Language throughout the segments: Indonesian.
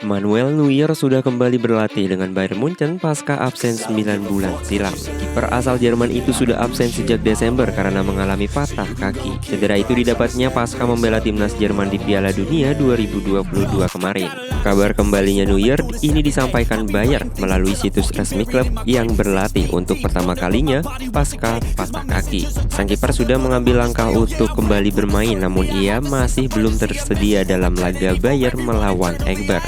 Manuel Neuer sudah kembali berlatih dengan Bayern Munchen pasca absen 9 bulan silam. Kiper asal Jerman itu sudah absen sejak Desember karena mengalami patah kaki. Cedera itu didapatnya pasca membela timnas Jerman di Piala Dunia 2022 kemarin. Kabar kembalinya Neuer ini disampaikan Bayern melalui situs resmi klub yang berlatih untuk pertama kalinya pasca patah kaki. Sang kiper sudah mengambil langkah untuk kembali bermain, namun ia masih belum tersedia dalam laga Bayern melawan Eibar.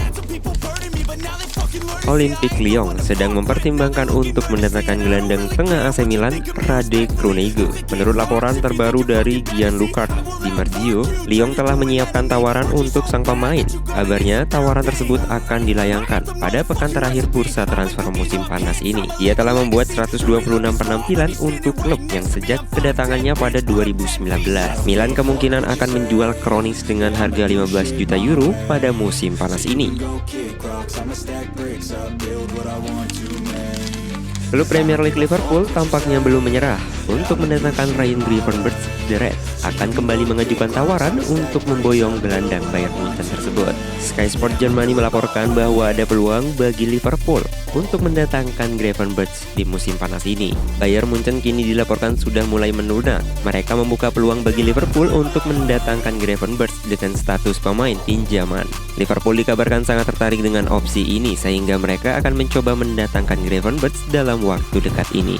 Olympique Lyon sedang mempertimbangkan untuk mendatangkan gelandang tengah AC Milan Rade Kroenke. Menurut laporan terbaru dari Gianluca Di Marzio, Lyon telah menyiapkan tawaran untuk sang pemain. Kabarnya tawaran tersebut akan dilayangkan pada pekan terakhir bursa transfer musim panas ini. Ia telah membuat 126 penampilan untuk klub yang sejak kedatangannya pada 2019. Milan kemungkinan akan menjual Kroenke dengan harga 15 juta euro pada musim panas ini. Klub Premier League Liverpool tampaknya belum menyerah. Untuk mendatangkan Ryan Gravenberch, The Reds akan kembali mengajukan tawaran untuk memboyong gelandang Bayern Munchen tersebut. Sky Sport Germany melaporkan bahwa ada peluang bagi Liverpool untuk mendatangkan Gravenberch di musim panas ini. Bayern Munchen kini dilaporkan sudah mulai menunda. Mereka membuka peluang bagi Liverpool untuk mendatangkan Gravenberch dengan status pemain pinjaman. Liverpool dikabarkan sangat tertarik dengan opsi ini sehingga mereka akan mencoba mendatangkan Gravenberch dalam waktu dekat ini.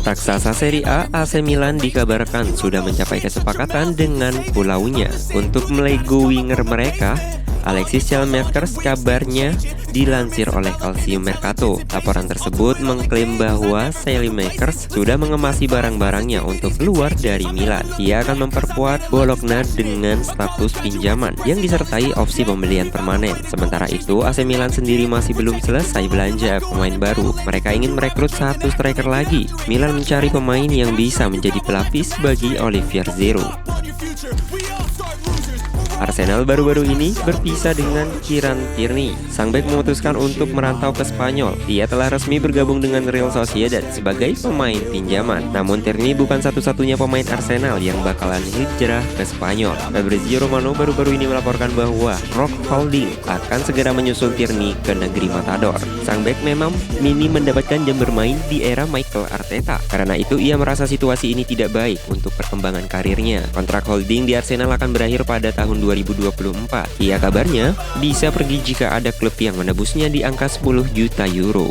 Raksasa Serie A AC Milan dikabarkan sudah mencapai kesepakatan dengan pulaunya untuk melego winger mereka Alexis Saelemaekers. Kabarnya dilansir oleh Calcio Mercato. Laporan tersebut mengklaim bahwa Saelemaekers sudah mengemasi barang-barangnya untuk keluar dari Milan. Ia akan memperkuat Bologna dengan status pinjaman yang disertai opsi pembelian permanen. Sementara itu, AC Milan sendiri masih belum selesai belanja pemain baru. Mereka ingin merekrut satu striker lagi. Milan mencari pemain yang bisa menjadi pelapis bagi Olivier Giroud. Arsenal baru-baru ini berpisah dengan Kieran Tierney. Sang bek memutuskan untuk merantau ke Spanyol. Ia telah resmi bergabung dengan Real Sociedad sebagai pemain pinjaman. Namun Tierney bukan satu-satunya pemain Arsenal yang bakalan hijrah ke Spanyol. Fabrizio Romano baru-baru ini melaporkan bahwa Rock Holding akan segera menyusul Tierney ke negeri Matador. Sang bek memang minim mendapatkan jam bermain di era Mikel Arteta. Karena itu ia merasa situasi ini tidak baik untuk perkembangan karirnya. Kontrak Holding di Arsenal akan berakhir pada tahun 2024. Ia kabarnya bisa pergi jika ada klub yang menebusnya di angka 10 juta euro.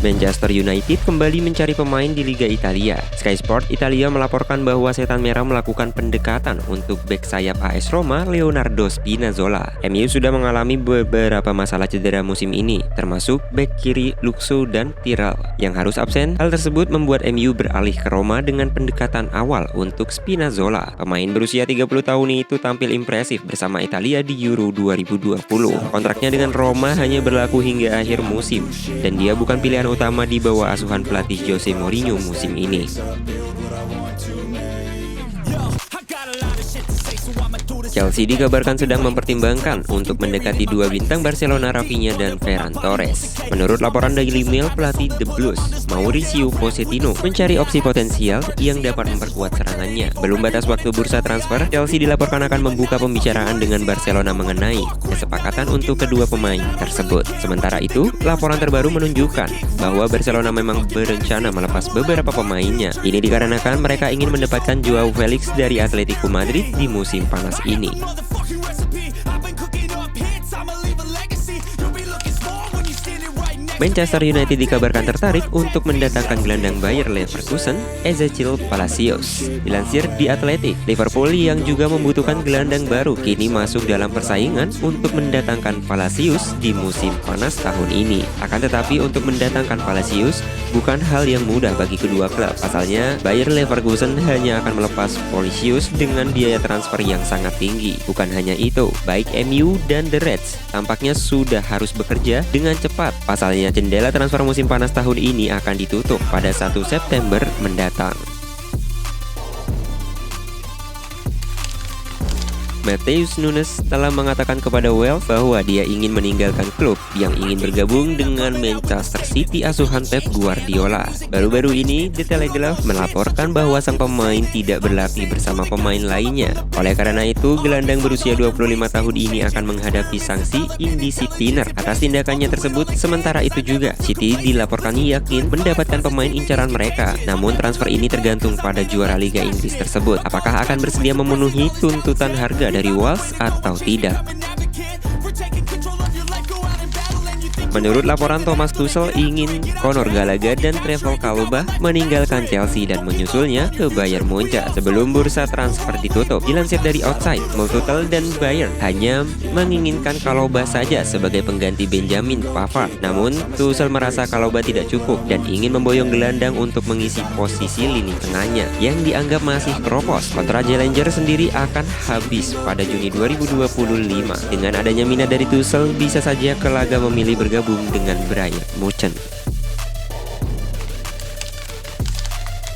Manchester United kembali mencari pemain di Liga Italia. Sky Sport Italia melaporkan bahwa Setan Merah melakukan pendekatan untuk bek sayap AS Roma Leonardo Spinazzola. MU sudah mengalami beberapa masalah cedera musim ini, termasuk bek kiri Luxo dan Tyrell yang harus absen. Hal tersebut membuat MU beralih ke Roma dengan pendekatan awal untuk Spinazzola. Pemain berusia 30 tahun itu tampil impresif bersama Italia di Euro 2020. Kontraknya dengan Roma hanya berlaku hingga akhir musim dan dia bukan pilihan utama di bawah asuhan pelatih Jose Mourinho musim ini. Chelsea dikabarkan sedang mempertimbangkan untuk mendekati dua bintang Barcelona, Rafinha dan Ferran Torres. Menurut laporan Daily Mail, pelatih The Blues, Mauricio Pochettino, mencari opsi potensial yang dapat memperkuat serangannya. Belum batas waktu bursa transfer, Chelsea dilaporkan akan membuka pembicaraan dengan Barcelona mengenai kesepakatan untuk kedua pemain tersebut. Sementara itu, laporan terbaru menunjukkan bahwa Barcelona memang berencana melepas beberapa pemainnya. Ini dikarenakan mereka ingin mendapatkan Joao Felix dari Atletico Madrid di musim panas ini. Manchester United dikabarkan tertarik untuk mendatangkan gelandang Bayer Leverkusen, Ezequiel Palacios. Dilansir di Athletic, Liverpool yang juga membutuhkan gelandang baru kini masuk dalam persaingan untuk mendatangkan Palacios di musim panas tahun ini. Akan tetapi untuk mendatangkan Palacios bukan hal yang mudah bagi kedua klub. Pasalnya, Bayer Leverkusen hanya akan melepas Palacios dengan biaya transfer yang sangat tinggi. Bukan hanya itu, baik MU dan The Reds tampaknya sudah harus bekerja dengan cepat. Pasalnya jendela transfer musim panas tahun ini akan ditutup pada 1 September mendatang. Matheus Nunes telah mengatakan kepada Wales bahwa dia ingin meninggalkan klub yang ingin bergabung dengan Manchester City asuhan Pep Guardiola. Baru-baru ini, The Telegraph melaporkan bahwa sang pemain tidak berlatih bersama pemain lainnya. Oleh karena itu, gelandang berusia 25 tahun ini akan menghadapi sanksi indisipliner atas tindakannya tersebut. Sementara itu juga, City dilaporkan yakin mendapatkan pemain incaran mereka. Namun transfer ini tergantung pada juara Liga Inggris tersebut. Apakah akan bersedia memenuhi tuntutan harga dari Wolves atau tidak? Menurut laporan, Thomas Tuchel ingin Conor Gallagher dan Trevoh Chalobah meninggalkan Chelsea dan menyusulnya ke Bayern Munchen sebelum bursa transfer ditutup. Dilansir dari Outside, Tuchel dan Bayern hanya menginginkan Chalobah saja sebagai pengganti Benjamin Pavard. Namun, Tuchel merasa Chalobah tidak cukup dan ingin memboyong gelandang untuk mengisi posisi lini tengahnya yang dianggap masih keropos. Kontrak Gallagher sendiri akan habis pada Juni 2025. Dengan adanya minat dari Tuchel, bisa saja Kelaga memilih bergabung dengan Bayern Munchen.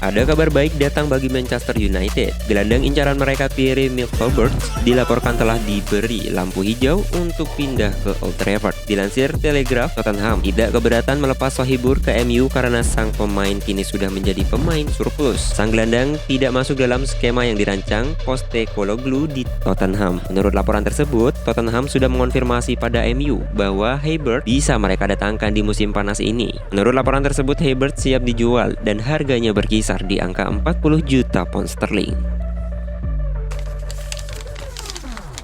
Ada kabar baik datang bagi Manchester United. Gelandang incaran mereka Pierre-Emile Hauberg dilaporkan telah diberi lampu hijau untuk pindah ke Old Trafford. Dilansir Telegraph, Tottenham tidak keberatan melepas Hauberg ke MU karena sang pemain kini sudah menjadi pemain surplus. Sang gelandang tidak masuk dalam skema yang dirancang Postecoglou di Tottenham. Menurut laporan tersebut, Tottenham sudah mengonfirmasi pada MU bahwa Hauberg bisa mereka datangkan di musim panas ini. Menurut laporan tersebut, Hauberg siap dijual dan harganya berkisar di angka 40 juta pound sterling.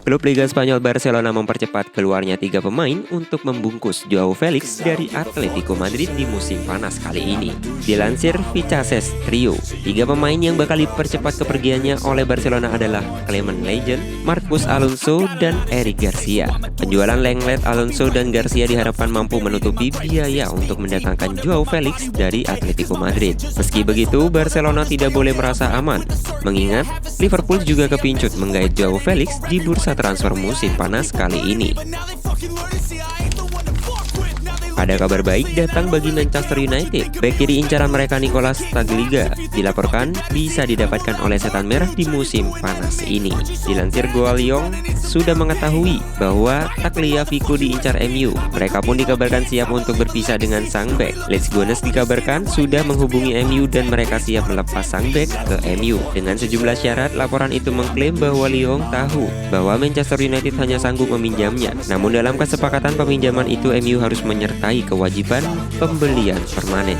Klub Liga Spanyol Barcelona mempercepat keluarnya 3 pemain untuk membungkus Joao Felix dari Atletico Madrid di musim panas kali ini. Dilansir Fichajes Trio, 3 pemain yang bakal dipercepat kepergiannya oleh Barcelona adalah Clement Legend, Marcos Alonso, dan Eric Garcia. Penjualan Lenglet, Alonso, dan Garcia diharapkan mampu menutupi biaya untuk mendatangkan Joao Felix dari Atletico Madrid. Meski begitu, Barcelona tidak boleh merasa aman, mengingat Liverpool juga kepincut menggait Joao Felix di bursa transfer musim panas kali ini. Ada kabar baik datang bagi Manchester United. Bek kiri incaran mereka Nicolas Tagliga dilaporkan bisa didapatkan oleh Setan Merah di musim panas ini. Dilansir Goal Young sudah mengetahui bahwa Tagliafico diincar MU. Mereka pun dikabarkan siap untuk berpisah dengan sang bek. Leeds Gunners dikabarkan sudah menghubungi MU dan mereka siap melepas sang bek ke MU. Dengan sejumlah syarat, laporan itu mengklaim bahwa Lyon tahu bahwa Manchester United hanya sanggup meminjamnya. Namun dalam kesepakatan peminjaman itu MU harus menyertai kewajiban pembelian permanen.